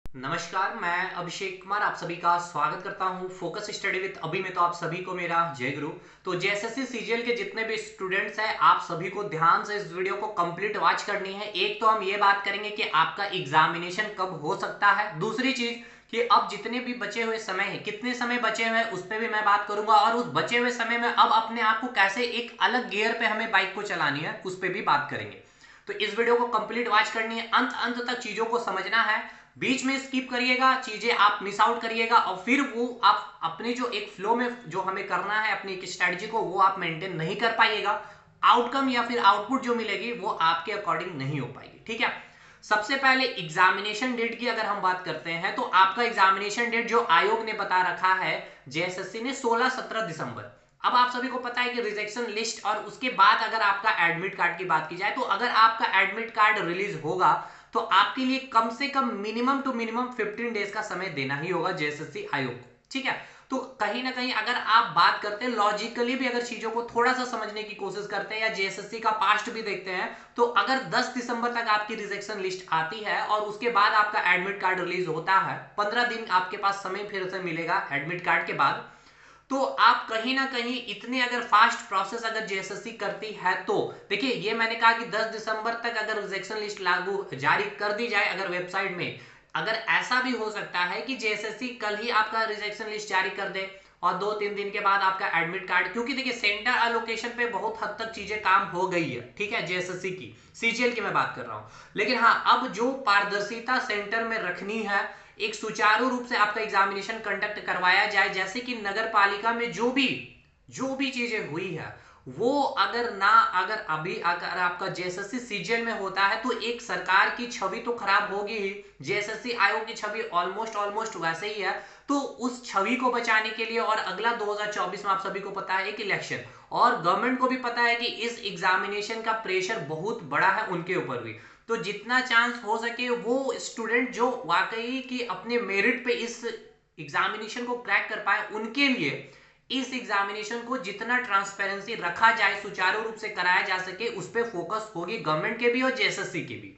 नमस्कार, मैं अभिषेक कुमार आप सभी का स्वागत करता हूं फोकस स्टडी विद अभी में। तो आप सभी को मेरा जय गुरु। तो जेएसएससी सीजीएल के जितने भी स्टूडेंट्स हैं, आप सभी को ध्यान से इस वीडियो को कंप्लीट वॉच करनी है। एक तो हम ये बात करेंगे कि आपका एग्जामिनेशन कब हो सकता है, दूसरी चीज कि अब जितने भी बचे हुए समय है, कितने समय बचे हुए हैं उस पर भी मैं बात करूंगा, और उस बचे हुए समय में अब अपने आप को कैसे एक अलग गियर पे हमें बाइक को चलानी है उस पर भी बात करेंगे। तो इस वीडियो को कंप्लीट वॉच करनी है, अंत अंत तक चीजों को समझना है। बीच में स्किप करिएगा, चीजें आप मिस आउट करिएगा और फिर वो आप अपने जो एक फ्लो में जो हमें करना है अपनी एक स्ट्रेटजी को, वो आप मेंटेन नहीं कर पाइएगा। आउटकम या फिर आउटपुट जो मिलेगी वो आपके अकॉर्डिंग नहीं हो पाएगी। ठीक है, सबसे पहले एग्जामिनेशन डेट की अगर हम बात करते हैं तो आपका एग्जामिनेशन डेट जो आयोग ने बता रखा है जेएसएससी ने, 16-17 दिसंबर। अब आप सभी को पता है कि रिजेक्शन लिस्ट और उसके बाद अगर आपका एडमिट कार्ड की बात की जाए तो अगर आपका एडमिट कार्ड रिलीज होगा तो आपके लिए कम से कम मिनिमम टू मिनिमम 15 डेज का समय देना ही होगा जेएसएससी आयोग को। ठीक है, तो कहीं ना कहीं अगर आप बात करते हैं लॉजिकली भी, अगर चीजों को थोड़ा सा समझने की कोशिश करते हैं या जेएसएससी का पास्ट भी देखते हैं, तो अगर 10 दिसंबर तक आपकी रिजेक्शन लिस्ट आती है और उसके बाद आपका एडमिट कार्ड रिलीज होता है, 15 दिन आपके पास समय फिर से मिलेगा एडमिट कार्ड के बाद, तो आप कहीं ना कहीं इतने अगर फास्ट प्रोसेस अगर जेएसएससी करती है तो देखिए, ये मैंने कहा कि 10 दिसंबर तक अगर रिजेक्शन लिस्ट लागू जारी कर दी जाए अगर वेबसाइट में, अगर ऐसा भी हो सकता है कि जेएसएससी कल ही आपका रिजेक्शन लिस्ट जारी कर दे और 2-3 दिन के बाद आपका एडमिट कार्ड, क्योंकि देखिए सेंटर एलोकेशन पे बहुत हद तक चीजें काम हो गई है। ठीक है, जेएसएससी की, सीजीएल की मैं बात कर रहा हूं, लेकिन हाँ अब जो पारदर्शिता सेंटर में रखनी है, एक सुचारू रूप से आपका एग्जामिनेशन कंडक्ट करवाया जाए, जैसे कि नगर पालिका में जो भी चीजें हुई है वो अगर ना, अगर अभी अगर आपका जेएसएससी सीजीएल में होता है तो एक सरकार की छवि तो खराब होगी ही, जेएसएससी आयोग की छवि ऑलमोस्ट ऑलमोस्ट वैसे ही है। तो उस छवि को बचाने के लिए, और अगला 2024 में आप सभी को पता है एक इलेक्शन, और गवर्नमेंट को भी पता है कि इस एग्जामिनेशन का प्रेशर बहुत बड़ा है उनके ऊपर भी, तो जितना चांस हो सके वो स्टूडेंट जो वाकई कि अपने मेरिट पे इस एग्जामिनेशन को क्रैक कर पाए, उनके लिए इस एग्जामिनेशन को जितना ट्रांसपेरेंसी रखा जाए, सुचारू रूप से कराया जा सके, उस पर फोकस होगी गवर्नमेंट के भी और जेएसएससी के भी।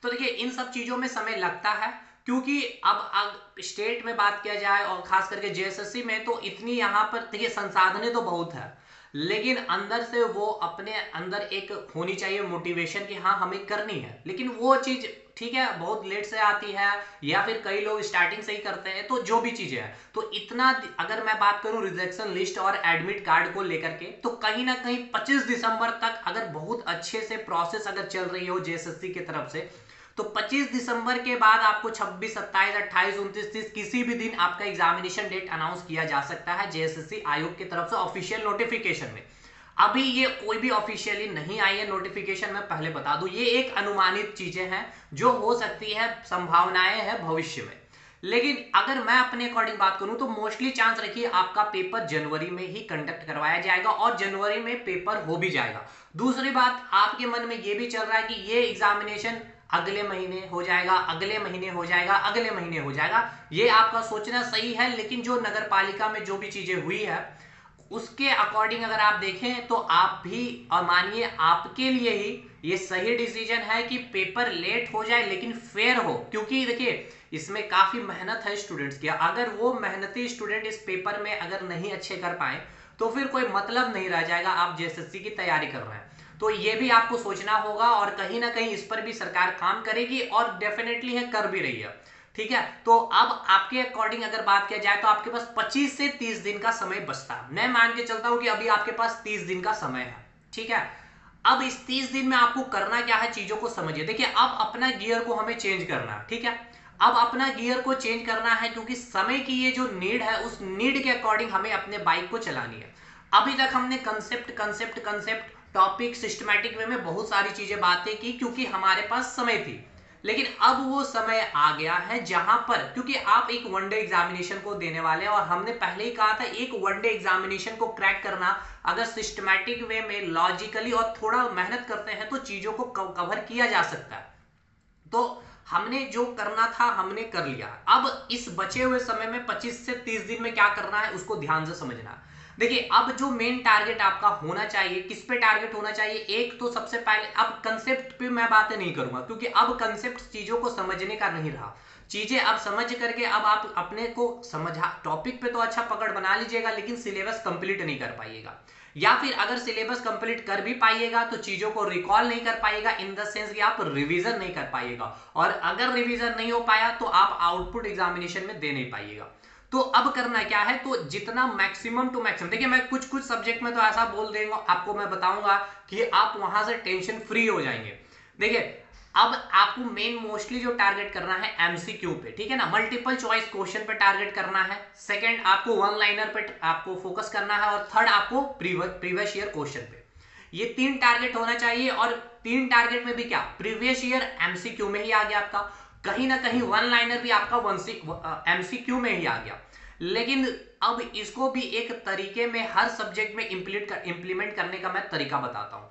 तो देखिए इन सब चीजों में समय लगता है, क्योंकि अब स्टेट में बात किया जाए और खास करके जेएसएससी में, तो इतनी यहाँ पर देखिए संसाधने तो बहुत है, लेकिन अंदर से वो अपने अंदर एक होनी चाहिए मोटिवेशन कि हाँ हमें करनी है, लेकिन वो चीज ठीक है बहुत लेट से आती है, या फिर कई लोग स्टार्टिंग से ही करते हैं, तो जो भी चीजें है, तो इतना अगर मैं बात करूं रिजेक्शन लिस्ट और एडमिट कार्ड को लेकर के, तो कहीं ना कहीं 25 दिसंबर तक अगर बहुत अच्छे से प्रोसेस अगर चल रही हो जेएसएससी की तरफ से, तो 25 दिसंबर के बाद आपको 26, 27, 28, 29, 30 किसी भी दिन आपका एग्जामिनेशन डेट अनाउंस किया जा सकता है जेएसएससी आयोग की तरफ से ऑफिशियल नोटिफिकेशन में। अभी ये कोई भी ऑफिशियली नहीं आई है नोटिफिकेशन, में पहले बता दूं, ये एक अनुमानित चीजें हैं जो हो सकती है, संभावनाएं हैं भविष्य में। लेकिन अगर मैं अपने अकॉर्डिंग बात करूं तो मोस्टली चांस रखिए आपका पेपर जनवरी में ही कंडक्ट करवाया जाएगा और जनवरी में पेपर हो भी जाएगा। दूसरी बात, आपके मन में ये भी चल रहा है कि ये एग्जामिनेशन अगले महीने हो जाएगा, अगले महीने हो जाएगा, अगले महीने हो जाएगा, ये आपका सोचना सही है, लेकिन जो नगर पालिका में जो भी चीजें हुई है उसके अकॉर्डिंग अगर आप देखें तो आप भी, और मानिए आपके लिए ही ये सही डिसीजन है कि पेपर लेट हो जाए लेकिन फेयर हो, क्योंकि देखिए इसमें काफी मेहनत है स्टूडेंट्स की, अगर वो मेहनती स्टूडेंट इस पेपर में अगर नहीं अच्छे कर पाए तो फिर कोई मतलब नहीं रह जाएगा आप जेएसएससी की तैयारी कर रहे हैं। तो ये भी आपको सोचना होगा और कहीं ना कहीं इस पर भी सरकार काम करेगी और डेफिनेटली है कर भी रही है। ठीक है, तो अब आपके अकॉर्डिंग अगर बात किया जाए तो आपके पास 25 से 30 दिन का समय बचता है। मैं मान के चलता हूं कि अभी आपके पास 30 दिन का समय है। ठीक है, अब इस 30 दिन में आपको करना क्या है, चीजों को समझिए। देखिए अब अपना गियर को हमें चेंज करना है। ठीक है, अब अपना गियर को चेंज करना है क्योंकि समय की ये जो नीड है उस नीड के अकॉर्डिंग हमें अपने बाइक को चलानी है। अभी तक हमने concept concept concept topic systematic way में बहुत सारी चीजें बातें की क्योंकि हमारे पास समय थी, लेकिन अब वो समय आ गया है जहां पर, क्योंकि आप एक वनडे एग्जामिनेशन को देने वाले हैं और हमने पहले ही कहा था एक वनडे एग्जामिनेशन को क्रैक करना अगर सिस्टमैटिक वे में लॉजिकली और थोड़ा मेहनत करते हैं तो चीजों को कवर किया जा सकता है। तो हमने जो करना था हमने कर लिया। अब इस बचे हुए समय में 25 से 30 दिन में क्या करना है उसको ध्यान से समझना। देखिए अब जो मेन टारगेट आपका होना चाहिए, किस पे टारगेट होना चाहिए, एक तो सबसे पहले अब कंसेप्ट पे मैं बातें नहीं करूंगा, क्योंकि अब कंसेप्ट चीजों को समझने का नहीं रहा। चीजें अब समझ करके अब आप अपने को समझा, टॉपिक पे तो अच्छा पकड़ बना लीजिएगा लेकिन सिलेबस कंप्लीट नहीं कर पाइएगा, या फिर अगर सिलेबस कंप्लीट कर भी पाइएगा तो चीजों को रिकॉल नहीं कर पाइएगा, इन द सेंस कि आप रिवीजन नहीं कर पाइएगा, और अगर रिवीजन नहीं हो पाया तो आप आउटपुट एग्जामिनेशन में दे नहीं पाइएगा। तो अब करना क्या है, तो जितना मैक्सिमम टू मैक्सिमम, देखिए मैं कुछ कुछ सब्जेक्ट में तो ऐसा बोल देंगे आपको, मैं बताऊंगा कि आप वहां से टेंशन फ्री हो जाएंगे। देखिए अब आपको मेन मोस्टली जो टारगेट करना है एमसीक्यू पे, ठीक है ना, मल्टीपल चॉइस क्वेश्चन पे टारगेट करना है। सेकंड आपको वन लाइनर पे आपको फोकस करना है, और थर्ड आपको प्रीवियस ईयर क्वेश्चन पे। ये तीन टारगेट होना चाहिए, और तीन टारगेट में भी क्या, प्रीवियस ईयर एमसीक्यू में ही आ गया आपका, कहीं ना कहीं वन लाइनर भी आपका एमसीक्यू में ही आ गया। लेकिन अब इसको भी एक तरीके में हर सब्जेक्ट में इंप्लीमेंट करने का मैं तरीका बताता हूं।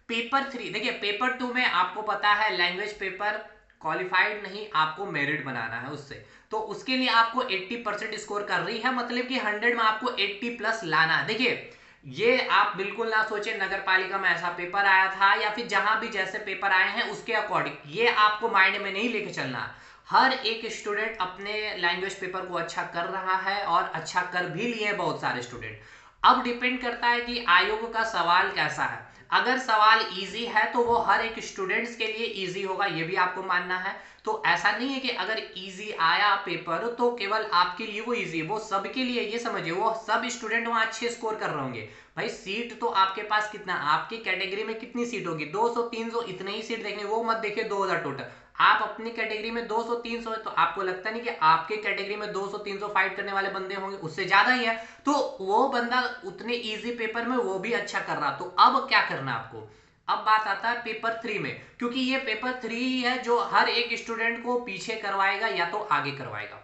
पेपर 3, देखिए पेपर 2 में आपको पता है लैंग्वेज पेपर क्वालिफाइड नहीं, आपको मेरिट बनाना है उससे, तो उसके लिए आपको 80% स्कोर कर रही है, मतलब कि 100 में आपको 80 प्लस लाना है। देखिए ये आप बिल्कुल ना सोचे नगर पालिका में ऐसा पेपर आया था, या फिर जहां भी जैसे पेपर आए हैं उसके अकॉर्डिंग, ये आपको माइंड में नहीं लेके चलना। हर एक स्टूडेंट अपने लैंग्वेज पेपर को अच्छा कर रहा है, और अच्छा कर भी लिए बहुत सारे स्टूडेंट। अब डिपेंड करता है कि आयोग का सवाल कैसा है। अगर सवाल इजी है तो वो हर एक स्टूडेंट्स के लिए इजी होगा, ये भी आपको मानना है। तो ऐसा नहीं है कि अगर इजी आया पेपर तो केवल आपके लिए वो इजी है, वो सबके लिए, ये समझिए वो सब स्टूडेंट वहां अच्छे स्कोर कर रहे होंगे। भाई सीट तो आपके पास कितना, आपकी कैटेगरी में कितनी सीट होगी, 200 300 इतने ही सीट देखने, वो मत देखिए 2000 टोटल। आप अपनी कैटेगरी में 200 300 है, तो आपको लगता नहीं कि आपके कैटेगरी में 200 300 फाइट करने वाले बंदे होंगे, उससे ज्यादा ही है, तो वो बंदा उतने इजी पेपर में वो भी अच्छा कर रहा। तो अब क्या करना आपको, अब बात आता है पेपर 3 में, क्योंकि ये पेपर 3 ही है जो हर एक स्टूडेंट को पीछे करवाएगा या तो आगे करवाएगा।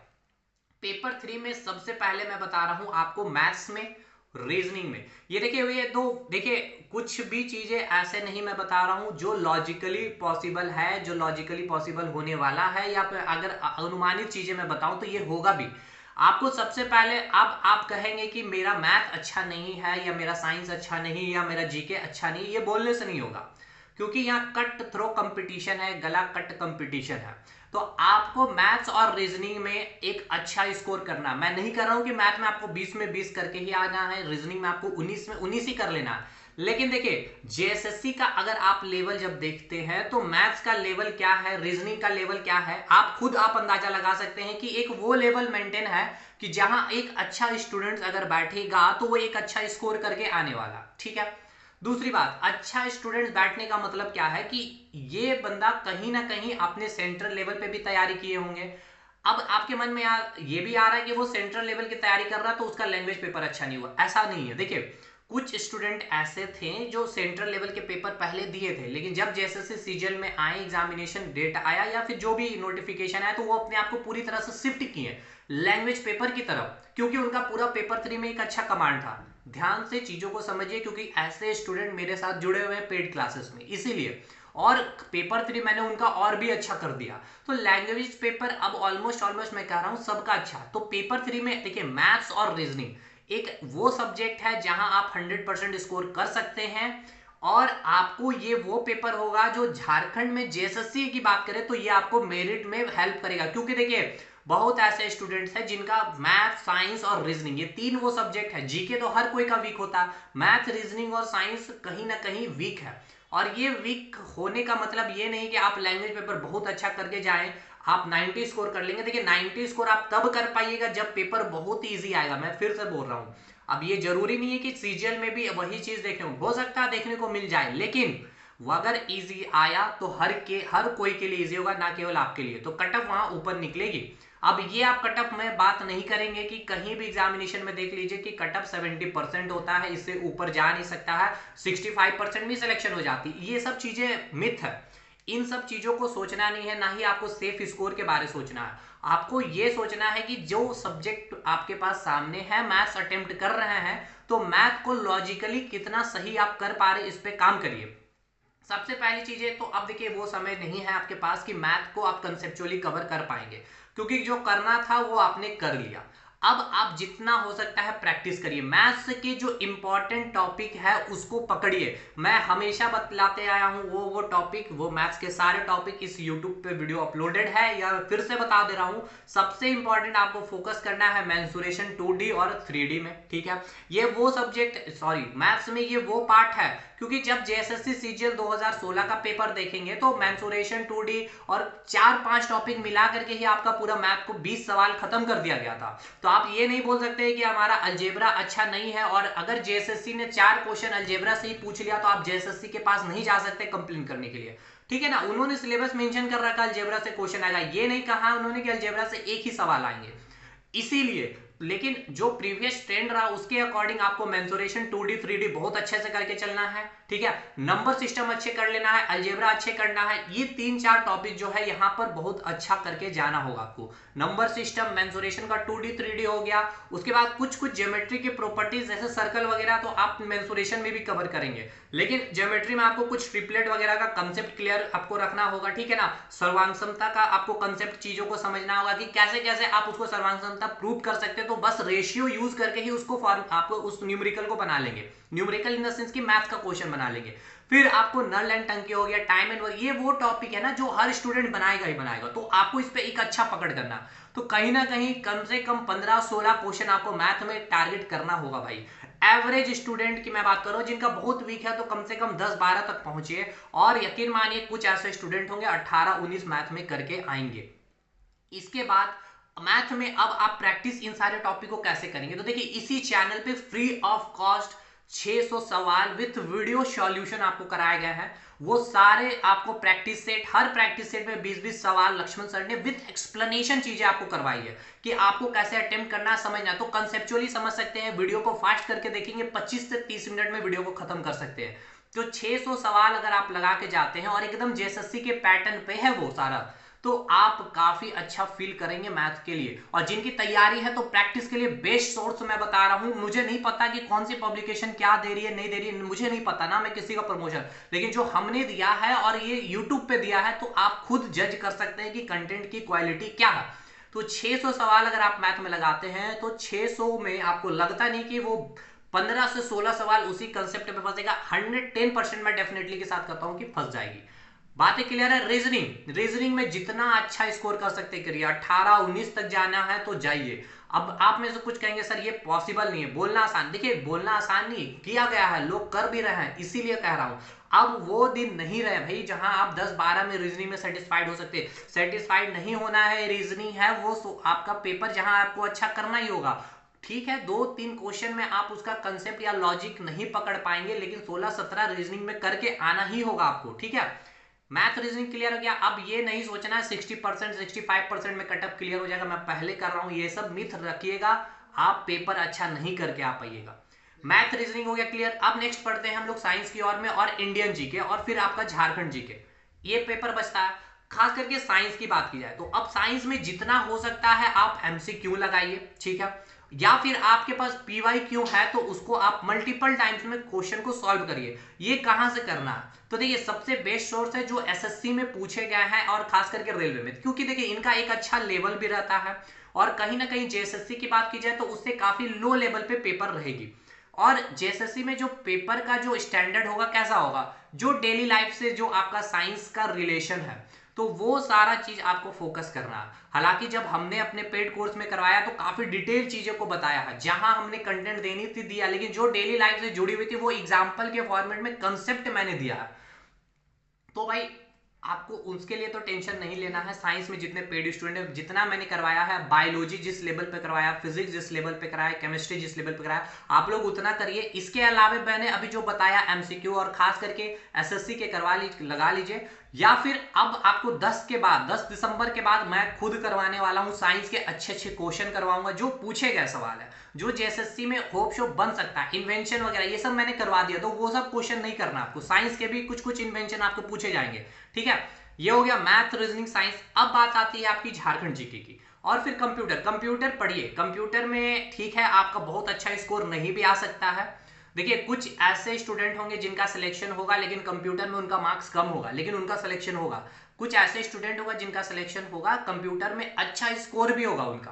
पेपर 3 में सबसे पहले मैं बता रहा हूं आपको मैथ्स में, रीजनिंग में, ये देखिए ये दो, देखिए कुछ भी चीजें ऐसे नहीं मैं बता रहा हूं जो लॉजिकली पॉसिबल है, जो लॉजिकली पॉसिबल होने वाला है, या फिर अगर अनुमानित चीजें मैं बताऊं तो ये होगा भी। आपको सबसे पहले, अब आप कहेंगे कि मेरा मैथ अच्छा नहीं है, या मेरा साइंस अच्छा नहीं, या मेरा जीके अच्छा नहीं, ये बोलने से नहीं होगा, क्योंकि यहाँ कट थ्रो कंपटीशन है, गला कट कंपटीशन है। तो आपको मैथ्स और रीजनिंग में एक अच्छा स्कोर करना, मैं नहीं कर रहा हूं कि मैथ में आपको 20 में 20 करके ही आना है, रीजनिंग में आपको 19 में 19 ही कर लेना है। लेकिन देखिए जेएसएससी का अगर आप लेवल जब देखते हैं तो मैथ्स का लेवल क्या है, रीजनिंग का लेवल क्या है, आप खुद आप अंदाजा लगा सकते हैं कि एक वो लेवल मेंटेन है कि जहां एक अच्छा स्टूडेंट अगर बैठेगा तो वो एक अच्छा स्कोर करके आने वाला, ठीक है। दूसरी बात, अच्छा स्टूडेंट बैठने का मतलब क्या है कि ये बंदा कहीं ना कहीं अपने सेंट्रल लेवल पे भी तैयारी किए होंगे। अब आपके मन में ये भी आ रहा है कि वो सेंट्रल लेवल की तैयारी कर रहा तो उसका लैंग्वेज पेपर अच्छा नहीं हुआ, ऐसा नहीं है। देखिए कुछ स्टूडेंट ऐसे थे जो सेंट्रल लेवल के पेपर पहले दिए थे, लेकिन जब जैसे से सीजीएल में आए, एग्जामिनेशन डेट आया या फिर जो भी नोटिफिकेशन आया, तो वो अपने आप को पूरी तरह से शिफ्ट किए लैंग्वेज पेपर की तरफ, क्योंकि उनका पूरा पेपर 3 में एक अच्छा कमांड था। ध्यान से चीजों को समझिए, क्योंकि ऐसे स्टूडेंट मेरे साथ जुड़े हुए हैं पेड क्लासेस में, इसीलिए, और पेपर 3 मैंने उनका और भी अच्छा कर दिया। तो लैंग्वेज पेपर अब ऑलमोस्ट मैं कह रहा हूं सबका अच्छा। तो पेपर 3 में देखिए मैथ्स और रीजनिंग एक वो सब्जेक्ट है जहां आप 100% स्कोर कर सकते हैं, और आपको ये वो पेपर होगा जो झारखंड में जेएसएससी की बात करें तो ये आपको मेरिट में हेल्प करेगा, क्योंकि देखिए बहुत ऐसे स्टूडेंट्स हैं जिनका मैथ, साइंस और रीजनिंग ये तीन वो सब्जेक्ट है, जीके तो हर कोई का वीक होता है, मैथ, रीजनिंग और साइंस कहीं ना कहीं वीक है। और ये वीक होने का मतलब ये नहीं कि आप लैंग्वेज पेपर बहुत अच्छा करके जाएं, आप 90 स्कोर कर लेंगे। देखिए 90 स्कोर आप तब कर पाइएगा जब पेपर बहुत ईजी आएगा, मैं फिर से बोल रहा हूं। अब ये जरूरी नहीं है कि सीजीएल में भी वही चीज देखने को हो सकता है, देखने को मिल जाए, लेकिन वो अगर इजी आया तो हर कोई के लिए इजी होगा, ना केवल आपके लिए, तो कट ऑफ वहां ऊपर निकलेगी। अब ये आप कट ऑफ में बात नहीं करेंगे कि कहीं भी एग्जामिनेशन में देख लीजिए कि कट ऑफ 70% होता है, इससे ऊपर जा नहीं सकता है, 65% भी सिलेक्शन हो जाती है, ये सब चीजें मिथ है। इन सब चीजों को सोचना नहीं है, ना ही आपको सेफ स्कोर के बारे में सोचना है। आपको ये सोचना है कि जो सब्जेक्ट आपके पास सामने है, मैथ्स अटेम्प्ट कर रहे हैं, तो मैथ को लॉजिकली कितना सही आप कर पा रहे इस पे काम करिए। सबसे पहली चीज है, तो अब देखिए वो समय नहीं है आपके पास कि मैथ को आप कंसेप्चुअली कवर कर पाएंगे, क्योंकि जो करना था वो आपने कर लिया। अब आप जितना हो सकता है प्रैक्टिस करिए, मैथ्स के जो इंपॉर्टेंट टॉपिक है उसको पकड़िए। मैं हमेशा बतलाते आया हूं वो टॉपिक, वो मैथ्स के सारे टॉपिक इस यूट्यूब पे वीडियो अपलोडेड है, या फिर से बता दे रहा हूं, सबसे इंपॉर्टेंट आपको फोकस करना है मेंसुरेशन 2D और 3D में, ठीक है। ये वो सब्जेक्ट, सॉरी मैथ्स में ये वो पार्ट है, क्योंकि जब जेएसएससी सीजीएल 2016 का पेपर देखेंगे तो मेंसुरेशन 2D और 4-5 टॉपिक मिला करके ही आपका पूरा मैथ को 20 सवाल खत्म कर दिया गया था। तो आप ये नहीं बोल सकते कि हमारा अलजेब्रा अच्छा नहीं है, और अगर जेएसएससी ने 4 क्वेश्चन अलजेब्रा से ही पूछ लिया तो आप जेएसएससी के पास नहीं जा सकते कंप्लेन करने के लिए, ठीक है ना। उन्होंने सिलेबस मेंशन कर रखा अलजेब्रा से क्वेश्चन आएगा, ये नहीं कहा उन्होंने कि अलजेब्रा से एक ही सवाल आएंगे, इसीलिए। लेकिन जो प्रीवियस ट्रेंड रहा उसके अकॉर्डिंग आपको मेंसुरेशन 2D 3D बहुत अच्छे से करके चलना है, ठीक है। नंबर सिस्टम अच्छे कर लेना है, अलजेब्रा अच्छे करना है, ये 3-4 टॉपिक जो है यहाँ पर बहुत अच्छा करके जाना होगा आपको। नंबर सिस्टम, मेंसुरेशन का 2D 3D हो गया, उसके बाद कुछ ज्योमेट्री के प्रॉपर्टीज जैसे सर्कल वगैरह तो आप मेंसुरेशन में भी कवर करेंगे, लेकिन ज्योमेट्री में आपको कुछ ट्रिपलेट वगैरह का कंसेप्ट क्लियर आपको रखना होगा, ठीक है ना। सर्वांग समता का आपको कंसेप्ट चीजों को समझना होगा कि कैसे कैसे आप उसको सर्वांग समता प्रूव कर सकते हैं, तो बस रेशियो यूज करके ही उसको आप उस न्यूमेरिकल को बना लेंगे, न्यूमेरिकल इन द सेंस की मैथ का क्वेश्चन बना लेंगे। फिर आपको नल एंड टंकी हो गया, टाइम एंड वर्क, ये वो टॉपिक है ना जो हर स्टूडेंट बनाएगा ही बनाएगा, तो आपको इस पे एक अच्छा पकड़ करना। तो कहीं ना कहीं कम से कम 15-16 क्वेश्चन आपको मैथ में टारगेट करना होगा भाई। एवरेज स्टूडेंट की मैं बात कर रहा हूं, जिनका बहुत वीक है तो कम से कम 10-12 तक पहुंचिए, और यकीन मानिए कुछ ऐसे स्टूडेंट होंगे 18-19 मैथ में करके आएंगे। इसके बाद मैथ में अब आप प्रैक्टिस इन सारे टॉपिक को कैसे करेंगे, तो देखिए इसी चैनल पे फ्री ऑफ कॉस्ट 600 सवाल विथ वीडियो सॉल्यूशन आपको कराए गए हैं। वो सारे आपको प्रैक्टिस सेट, हर प्रैक्टिस सेट में 20-20 सवाल लक्ष्मण सर ने विथ एक्सप्लेनेशन चीजें आपको करवाई है कि आपको कैसे अटेम्प्ट करना समझना। तो कंसेप्चुअली समझ सकते हैं, वीडियो को फास्ट करके देखेंगे 25 से 30 मिनट में वीडियो को खत्म कर सकते हैं। तो 600 सवाल अगर आप लगा के जाते हैं और एकदम जेएसएससी के पैटर्न पे है वो सारा, तो आप काफी अच्छा फील करेंगे मैथ के लिए। और जिनकी तैयारी है तो प्रैक्टिस के लिए बेस्ट सोर्स मैं बता रहा हूं। मुझे नहीं पता कि कौन सी पब्लिकेशन क्या दे रही है नहीं दे रही है, मुझे नहीं पता ना मैं किसी का प्रमोशन, लेकिन जो हमने दिया है और ये यूट्यूब पे दिया है तो आप खुद जज कर सकते हैं कि कंटेंट की क्वालिटी क्या है। तो 600 सवाल अगर आप मैथ में लगाते हैं तो 600 में आपको लगता नहीं कि वो 15 से 16 सवाल उसी कंसेप्ट पे फंसेगा। 110% मैं डेफिनेटली के साथ कहता हूं कि फंस जाएगी। बातें क्लियर है। रीजनिंग में जितना अच्छा स्कोर कर सकते करिए, 18-19 तक जाना है तो जाइए। अब आप में से कुछ कहेंगे सर ये पॉसिबल नहीं है, बोलना आसान, देखिए बोलना आसान नहीं किया गया है, लोग कर भी रहे हैं, इसीलिए कह रहा हूं। अब वो दिन नहीं रहे भाई जहां आप 10-12 में रीजनिंग में सेटिस्फाइड हो सकते, सेटिस्फाइड नहीं होना है। रीजनिंग है वो आपका पेपर जहां आपको अच्छा करना ही होगा, ठीक है। 2-3 क्वेश्चन में आप उसका कंसेप्ट या लॉजिक नहीं पकड़ पाएंगे, लेकिन 16-17 रीजनिंग में करके आना ही होगा आपको, ठीक है। मैथ रीजनिंग क्लियर हो गया। अब ये नहीं सोचना है 60% 65% में कटअप क्लियर हो जाएगा, मैं पहले कर रहा हूं, ये सब मिथ रखिएगा, आप पेपर अच्छा नहीं करके आ पाइएगा। मैथ रीजनिंग हो गया क्लियर। अब नेक्स्ट पढ़ते हैं हम लोग साइंस की ओर में, और इंडियन जीके, और फिर आपका झारखंड जीके, ये पेपर बचता है। खास करके साइंस की बात की जाए तो अब साइंस में जितना हो सकता है आप एमसीक्यू लगाइए, ठीक है, या फिर आपके पास पीवाईक्यू है तो उसको आप मल्टीपल टाइम्स में क्वेश्चन को सॉल्व करिए। ये कहां से करना है, तो देखिए सबसे बेस्ट सोर्स है जो एसएससी में पूछे गए हैं, और खास करके रेलवे में, क्योंकि देखिए इनका एक अच्छा लेवल भी रहता है, और कहीं ना कहीं जेएसएससी की बात की जाए तो उससे काफी लो लेवल पे पेपर रहेगी। और जेएसएससी में जो पेपर का जो स्टैंडर्ड होगा कैसा होगा, जो डेली लाइफ से जो आपका साइंस का रिलेशन है, तो वो सारा चीज आपको फोकस करना है। हालांकि जब हमने अपने पेड कोर्स में करवाया तो काफी डिटेल चीजों को बताया है, जहां हमने कंटेंट देनी थी दिया, लेकिन जो डेली लाइफ से जुड़ी हुई थी वो एग्जाम्पल के फॉर्मेट में कंसेप्ट मैंने दिया है। तो भाई आपको उसके लिए तो टेंशन नहीं लेना है। साइंस में जितने पेड स्टूडेंट है, जितना मैंने करवाया है, बायोलॉजी जिस लेवल पे करवाया, फिजिक्स जिस लेवल पे कराया, केमिस्ट्री जिस लेवल पे कराया, आप लोग उतना करिए। इसके अलावा मैंने अभी जो बताया एमसीक्यू और खास करके एसएससी के करवा लीजिए, लगा लीजिए। या फिर अब आपको 10 दिसंबर के बाद मैं खुद करवाने वाला हूं साइंस के अच्छे क्वेश्चन करवाऊंगा, जो पूछे गए सवाल है, जो जेएसएससी में होप शो बन सकता है, इन्वेंशन वगैरह ये सब मैंने करवा दिया, तो वो सब क्वेश्चन नहीं करना आपको। साइंस के भी कुछ इन्वेंशन आपको पूछे जाएंगे, ठीक है। ये हो गया मैथ रीजनिंग साइंस। अब बात आती है आपकी झारखंड जीके की, और फिर कंप्यूटर पढ़िए। कंप्यूटर में ठीक है आपका बहुत अच्छा स्कोर नहीं भी आ सकता है। देखिए कुछ ऐसे स्टूडेंट होंगे जिनका सिलेक्शन होगा लेकिन कंप्यूटर में उनका मार्क्स कम होगा, लेकिन उनका सिलेक्शन होगा। कुछ ऐसे स्टूडेंट होगा जिनका सिलेक्शन होगा, कंप्यूटर में अच्छा स्कोर भी होगा उनका।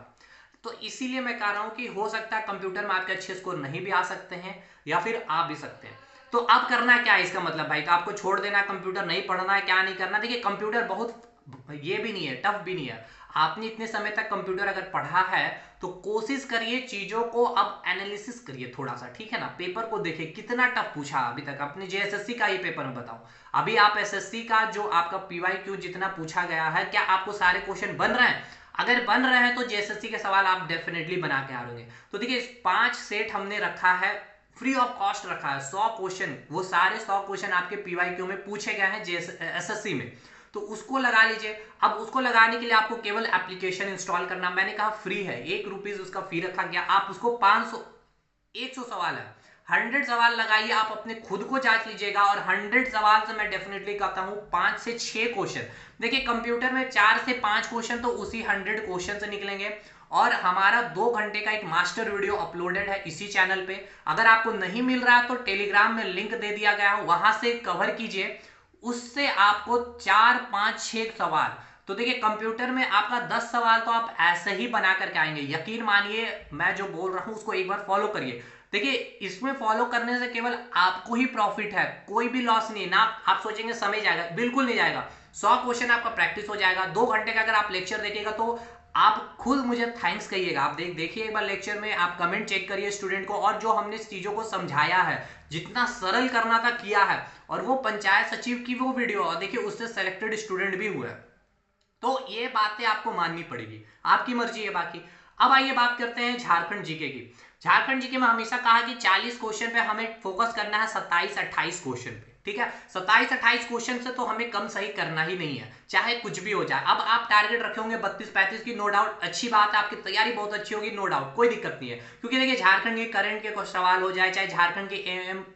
तो इसीलिए मैं कह रहा हूं कि हो सकता है कंप्यूटर में आपके अच्छे स्कोर नहीं भी आ सकते हैं या फिर आ भी सकते हैं। तो अब करना क्या है इसका मतलब भाई, तो आपको छोड़ देना, कंप्यूटर नहीं पढ़ना है, क्या नहीं करना। देखिए कंप्यूटर बहुत ये भी नहीं है, टफ भी नहीं है। आपने इतने समय तक कंप्यूटर अगर पढ़ा है तो कोशिश करिए चीजों को अब एनालिसिस करिए थोड़ा सा, ठीक है ना। पेपर को देखिए कितना टफ पूछा अभी तक, अपने जेएसएससी का ये पेपर में बताऊं, अभी आप एसएससी का जो आपका पीवाईक्यू जितना पूछा गया है, क्या आपको सारे क्वेश्चन बन रहे हैं? अगर बन रहे हैं तो जेएसएससी के सवाल आप डेफिनेटली बना के आ रहे। तो देखिए 5 सेट हमने रखा है, फ्री ऑफ कॉस्ट रखा है, 100 क्वेश्चन, वो सारे 100 क्वेश्चन आपके पीवाईक्यू में पूछे गए हैं एसएससी में, तो उसको लगा लीजिए। अब उसको लगाने के लिए आपको केवल एप्लीकेशन इंस्टॉल करना, मैंने कहा फ्री है, ₹1 उसका फी रखा गया। आप उसको 500 100 सवाल है, 100 सवाल लगाइए, आप अपने खुद को जांच लीजिएगा। और 100 सवाल से मैं डेफिनेटली कहता हूं 5 से 6 क्वेश्चन, देखिए कंप्यूटर में 4 से 5 क्वेश्चन तो उसी 100 क्वेश्चन से निकलेंगे। और हमारा 2 घंटे का एक मास्टर वीडियो अपलोडेड है इसी चैनल पे, अगर आपको नहीं मिल रहा तो टेलीग्राम में लिंक दे दिया गया है, वहां से कवर कीजिए। उससे आपको 4, 5, 6 सवाल, तो देखिए कंप्यूटर में आपका 10 सवाल तो आप ऐसे ही बना करके आएंगे। यकीन मानिए मैं जो बोल रहा हूं उसको एक बार फॉलो करिए। देखिए इसमें फॉलो करने से केवल आपको ही प्रॉफिट है, कोई भी लॉस नहीं ना। आप सोचेंगे समय जाएगा, बिल्कुल नहीं जाएगा। 100 क्वेश्चन आपका प्रैक्टिस हो जाएगा। 2 घंटे का अगर आप लेक्चर देखिएगा तो आप खुद मुझे थैंक्स कहिएगा। आप देखिए एक बार लेक्चर में, आप कमेंट चेक करिए स्टूडेंट को, और जो हमने चीजों को समझाया है, जितना सरल करना था किया है। और वो पंचायत सचिव की वो वीडियो, और देखिए उससे सेलेक्टेड स्टूडेंट भी हुए। तो ये बातें आपको माननी पड़ेगी, आपकी मर्जी है बाकी। अब आइए बात करते हैं झारखंड जीके की। झारखंड जीके में हमेशा कहा कि 40 क्वेश्चन पे हमें फोकस करना है, 27-28 क्वेश्चन पे, ठीक है। 27-28 क्वेश्चन से तो हमें कम सही करना ही नहीं है, चाहे कुछ भी हो जाए। अब आप टारगेट रखे होंगे 32-35 की, नो डाउट अच्छी बात है, आपकी तैयारी बहुत अच्छी होगी, नो डाउट, कोई दिक्कत नहीं है। क्योंकि देखिए झारखंड के करंट के कुछ सवाल हो जाए, चाहे झारखंड के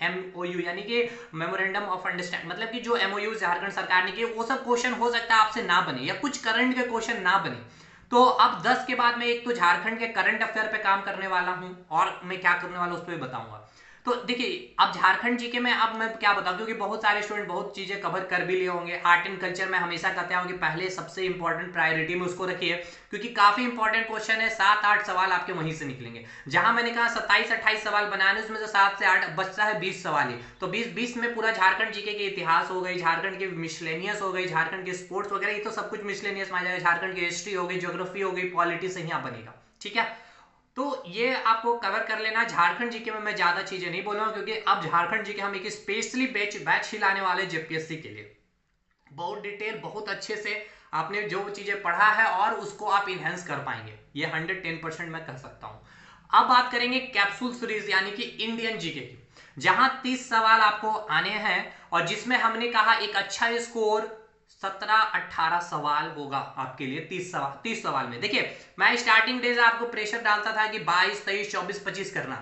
एमओयू यानी कि मेमोरेंडम ऑफ अंडरस्टैंड, मतलब कि जो एमओयू झारखंड सरकार ने किए, वो सब क्वेश्चन हो सकता है आपसे ना बने, या कुछ करंट के क्वेश्चन ना बने। तो अब 10 के बाद मैं एक तो झारखंड के करंट अफेयर पे काम करने वाला हूं, और मैं क्या करने वाला हूं उस पर बताऊंगा। तो देखिए अब झारखंड जीके में अब मैं क्या बताऊं, क्योंकि बहुत सारे स्टूडेंट बहुत चीजें कवर कर भी लिए होंगे। आर्ट एंड कल्चर में हमेशा कहता हूं कि पहले सबसे इंपॉर्टेंट प्रायोरिटी में उसको रखिए, क्योंकि काफी इंपॉर्टेंट क्वेश्चन है। 7-8 सवाल आपके वहीं से निकलेंगे। जहां मैंने कहा 27-28 सवाल बनाने, उसमें से 7 से 8 बचता है 20 सवाल ही। तो 20 में पूरा झारखंड जीके के इतिहास हो गई, झारखंड के मिसलेनियस हो गई, झारखंड के स्पोर्ट्स वगैरह, ये तो सब कुछ मिसलेनियस में आ जाएगा। झारखंड की हिस्ट्री हो गई, ज्योग्राफी हो गई, पॉलिटिक्स यहाँ बनेगा, ठीक है। तो ये आपको कवर कर लेना। झारखंड जीके में मैं ज्यादा चीजें नहीं बोलूंगा, क्योंकि अब झारखंड जीके हम एक स्पेशली बैच हिलाने वाले जेपीएससी के लिए, बहुत डिटेल, बहुत अच्छे से आपने जो चीजें पढ़ा है और उसको आप इनहेंस कर पाएंगे, ये 110% मैं कह सकता हूं। अब बात करेंगे कैप्सूल सीरीज यानी कि इंडियन जीके की, जहां 30 सवाल आपको आने हैं, और जिसमें हमने कहा एक अच्छा स्कोर 17-18 सवाल होगा आपके लिए। 30 सवाल में देखिए मैं स्टार्टिंग डेज आपको प्रेशर डालता था कि 22, 23, 24, 25 करना।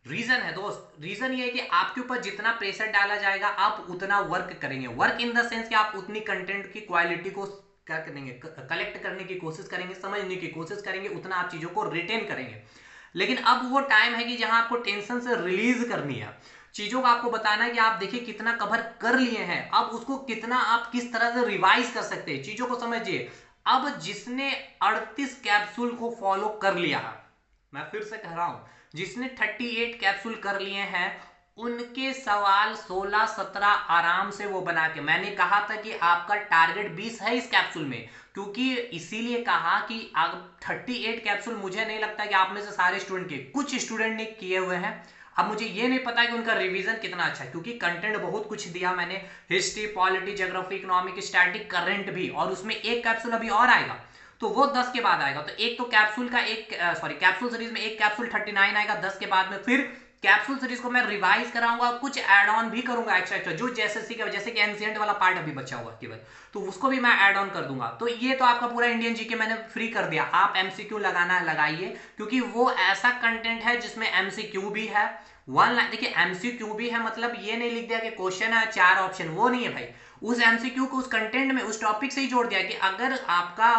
रीजन है दोस्त, रीजन ये है कि आपके ऊपर जितना प्रेशर डाला जाएगा आप उतना वर्क करेंगे। वर्क इन द सेंस कि आप उतनी कंटेंट की क्वालिटी को क्या करेंगे, कलेक्ट करने की कोशिश करेंगे, समझने की कोशिश करेंगे, उतना आप चीजों को रिटेन करेंगे। लेकिन अब वो टाइम है कि जहां आपको टेंशन से रिलीज करनी है, चीजों को आपको बताना है कि आप देखिए कितना कवर कर लिए हैं, अब उसको कितना आप किस तरह से रिवाइज कर सकते हैं, चीजों को समझिए। अब जिसने 38 कैप्सूल को फॉलो कर लिया है, मैं फिर से कह रहा हूं, जिसने 38 कैप्सूल कर लिए हैं, उनके सवाल 16-17 आराम से वो बना के, मैंने कहा था कि आपका टारगेट 20 है इस कैप्सूल में, क्योंकि इसीलिए कहा कि 38 कैप्सूल मुझे नहीं लगता कि आप में से सारे स्टूडेंट के, कुछ स्टूडेंट ने किए हुए हैं। अब मुझे ये नहीं पता कि उनका रिवीजन कितना अच्छा है, क्योंकि कंटेंट बहुत कुछ दिया मैंने, history, polity, geography, economic, static, current भी, और उसमें एक कैप्सूल अभी और आएगा, तो वो 10 के बाद आएगा। तो एक तो कैप्सूल का कैप्सूल सीरीज में एक कैप्सूल 39 आएगा 10 के बाद में। फिर कैप्सूल सीरीज को मैं रिवाइज कराऊंगा, कुछ एड ऑन भी करूंगा एक्स्ट्रा, जो जैसे कि एंशिएंट वाला पार्ट अभी बचा हुआ केवल, तो उसको भी मैं ऐड ऑन कर दूंगा। तो ये तो आपका पूरा इंडियन जीके मैंने फ्री कर दिया। आप एमसीक्यू लगाना है लगाइए, क्योंकि वो ऐसा कंटेंट है जिसमें एमसीक्यू भी है, वन लाइन। देखिए एमसीक्यू भी है, मतलब ये नहीं लिख दिया कि क्वेश्चन है 4 ऑप्शन, वो नहीं है भाई। उस एमसीक्यू को उस कंटेंट में, उस टॉपिक से ही जोड़ दिया कि अगर आपका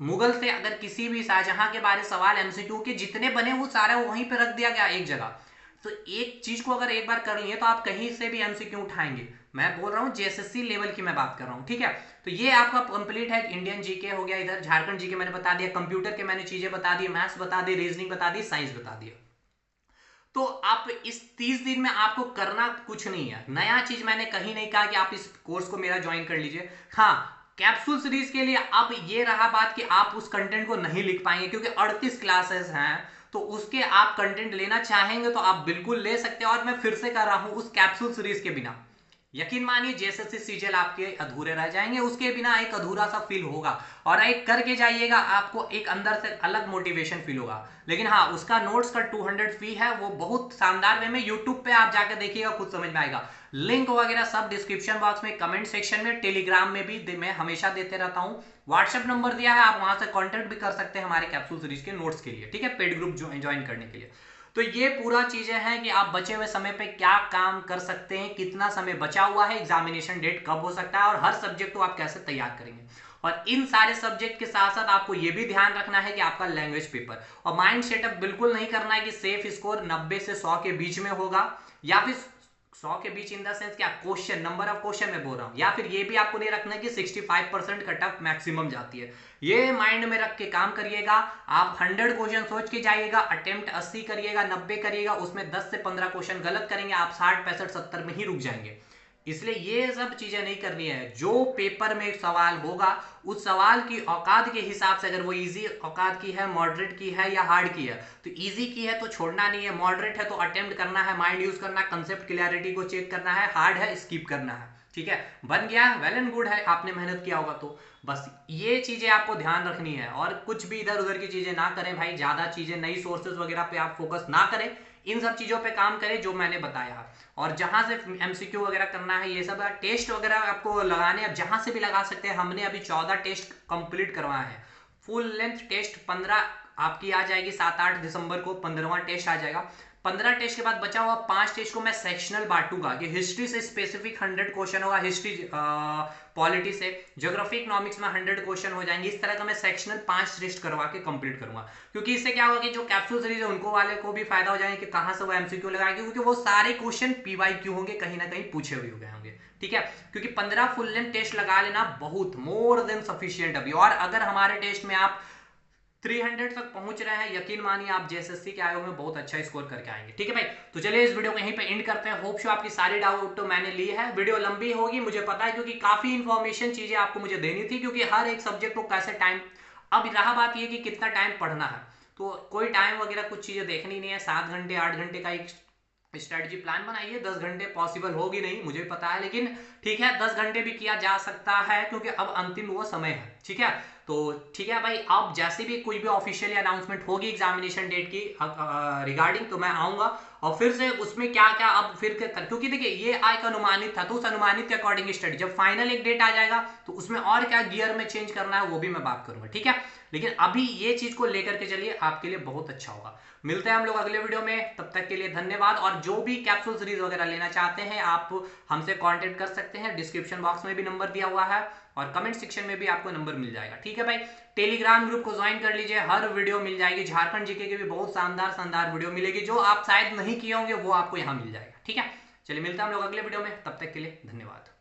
मुगल से अगर किसी भी शाहजहां के बारे सवाल एमसीक्यू के जितने बने वो सारा वहीं पे रख दिया गया एक जगह। तो एक चीज को अगर एक बार कर लिए तो आप कहीं से भी एमसीक्यू उठाएंगे। मैं बोल रहा हूँ जेएसएससी लेवल की मैं बात कर रहा हूँ, ठीक है। तो ये आपका कंप्लीट है, इंडियन जीके हो गया, इधर झारखंड जीके मैंने बता दिया, कंप्यूटर के मैंने चीजें बता दी, मैथ्स बता दी, रीजनिंग बता दी, साइंस बता दिया। तो आप इस 30 दिन में आपको करना कुछ नहीं है, नया चीज मैंने कहीं नहीं कहा कि आप इस कोर्स को मेरा ज्वाइन कर लीजिए। हाँ, कैप्सूल सीरीज के लिए अब ये रहा बात कि आप उस कंटेंट को नहीं लिख पाएंगे क्योंकि 38 क्लासेस हैं, तो उसके आप कंटेंट लेना चाहेंगे तो आप बिल्कुल ले सकते हैं। और मैं फिर से कर रहा हूं, उस कैप्सूल सीरीज के बिना यकीन मानिए जेएसएससी सीजीएल आपके अधूरे रह जाएंगे, उसके बिना एक अधूरा सा फील होगा। और एक करके जाइएगा, आपको एक अंदर से अलग मोटिवेशन फील होगा। लेकिन हाँ, उसका नोट्स का 200 फी है, वो बहुत शानदार वे में यूट्यूब पे आप जाकर देखिएगा, खुद समझ में आएगा। लिंक वगैरह सब डिस्क्रिप्शन बॉक्स में, कमेंट सेक्शन में, टेलीग्राम में भी मैं हमेशा देते रहता हूँ। व्हाट्सएप नंबर दिया है, आप वहां से कॉन्टेक्ट भी कर सकते हैं हमारे कैप्सूल सीरीज के नोट्स के लिए, ठीक है, पेड ग्रुप ज्वाइन करने के लिए। तो ये पूरा चीजें हैं कि आप बचे हुए समय पे क्या काम कर सकते हैं, कितना समय बचा हुआ है, एग्जामिनेशन डेट कब हो सकता है, और हर सब्जेक्ट को आप कैसे तैयार करेंगे। और इन सारे सब्जेक्ट के साथ साथ आपको ये भी ध्यान रखना है कि आपका लैंग्वेज पेपर और माइंड सेटअप बिल्कुल नहीं करना है कि सेफ स्कोर 90 से 100 के बीच में होगा, या फिर 100 के बीच इन द सेंस क्या, क्वेश्चन नंबर ऑफ क्वेश्चन में बोल रहा हूं, या फिर ये भी आपको नहीं रखना है कि 65% कट ऑफ मैक्सिमम जाती है। ये माइंड में रख के काम करिएगा। आप 100 क्वेश्चन सोच के जाइएगा, अटेम्प्ट 80 करिएगा, 90 करिएगा, उसमें 10 से 15 क्वेश्चन गलत करेंगे, आप 60 65 70 में ही रुक जाएंगे। इसलिए ये सब चीजें नहीं करनी है। जो पेपर में सवाल होगा उस सवाल की औकात के हिसाब से, अगर वो इजी औकात की है, मॉडरेट की है या हार्ड की है, तो इजी की है तो छोड़ना नहीं है, मॉडरेट है तो अटेम्प्ट करना है, माइंड यूज करना है, कंसेप्ट क्लियरिटी को चेक करना है, हार्ड है स्किप करना है, ठीक है। बन गया, वेल एंड गुड है, आपने मेहनत किया होगा तो। बस ये चीजें आपको ध्यान रखनी है, और कुछ भी इधर उधर की चीजें ना करें भाई, ज्यादा चीजें नई सोर्सेज वगैरह पे आप फोकस ना करें, इन सब चीजों पे काम करें जो मैंने बताया। और जहां से एमसीक्यू वगैरह करना है, ये सब टेस्ट वगैरह आपको लगाने, अब जहां से भी लगा सकते हैं। हमने अभी 14 टेस्ट कंप्लीट करवाए हैं, फुल लेंथ टेस्ट 15 आपकी आ जाएगी, 7-8 दिसंबर को 15वां टेस्ट आ जाएगा। 15 टेस्ट के बाद बचा हुआ 5 टेस्ट को मैं सेक्शनल बांटूंगा कि हिस्ट्री से स्पेसिफिक 100 क्वेश्चन होगा, हिस्ट्री पॉलिटी से, ज्योग्राफी इकोनॉमिक्स में 100 क्वेश्चन हो जाएंगे। इस तरह का मैं सेक्शनल 5 टेस्ट करवा के कंप्लीट करूंगा, क्योंकि इससे क्या होगा कि जो कैप्सूल सीरीज है उनको वाले को भी फायदा हो जाएगा कि कहां से वो एमसीक्यू लगाएंगे, क्योंकि वो सारे क्वेश्चन पीवाईक्यू होंगे, कहीं ना कहीं पूछे हुए हो गए होंगे, ठीक है। क्योंकि 15 फुल लेंथ टेस्ट लगा लेना बहुत मोर देन सफिशियंट अभी। और अगर हमारे टेस्ट में आप 300 तक पहुंच रहे हैं, यकीन मानिए आप जेएसएससी के आयोग में बहुत अच्छा स्कोर करके आएंगे, ठीक है भाई। तो चलिए इस वीडियो को यहीं पे एंड करते हैं। होप शो आपकी सारी डाउट तो मैंने ली है। वीडियो लंबी होगी मुझे पता है, क्योंकि काफी इंफॉर्मेशन चीजें आपको मुझे देनी थी, क्योंकि हर एक सब्जेक्ट को कैसे टाइम, अब रहा बात ये कि कितना टाइम पढ़ना है, तो कोई टाइम वगैरह कुछ चीजें देखनी नहीं है। 7 घंटे 8 घंटे का एक स्ट्रेटजी प्लान बनाइए। 10 घंटे पॉसिबल होगी नहीं मुझे पता है, लेकिन ठीक है 10 घंटे भी किया जा सकता है, क्योंकि अब अंतिम वो समय है, ठीक है। तो ठीक है भाई, अब जैसे भी कोई भी ऑफिशियल अनाउंसमेंट होगी एग्जामिनेशन डेट की रिगार्डिंग, तो मैं आऊंगा और फिर से उसमें क्या क्या अब फिर क्योंकि देखिए ये एक अनुमानित था, तो उस अनुमानित के अकॉर्डिंग स्टडी, जब फाइनल एक डेट आ जाएगा तो उसमें और क्या गियर में चेंज करना है वो भी मैं बात करूंगा, ठीक है। लेकिन अभी ये चीज को लेकर के चलिए, आपके लिए बहुत अच्छा होगा। मिलते हैं हम लोग अगले वीडियो में, तब तक के लिए धन्यवाद। और जो भी कैप्सूल सीरीज वगैरह लेना चाहते हैं आप हमसे कांटेक्ट कर सकते हैं, डिस्क्रिप्शन बॉक्स में भी नंबर दिया हुआ है और कमेंट सेक्शन में भी आपको नंबर मिल जाएगा, ठीक है भाई। टेलीग्राम ग्रुप को ज्वाइन कर लीजिए, हर वीडियो मिल जाएगी, झारखंड जीके की भी बहुत शानदार शानदार वीडियो मिलेगी, जो आप शायद नहीं किए होंगे वो आपको यहाँ मिल जाएगा, ठीक है। चलिए मिलते हैं हम लोग अगले वीडियो में, तब तक के लिए धन्यवाद।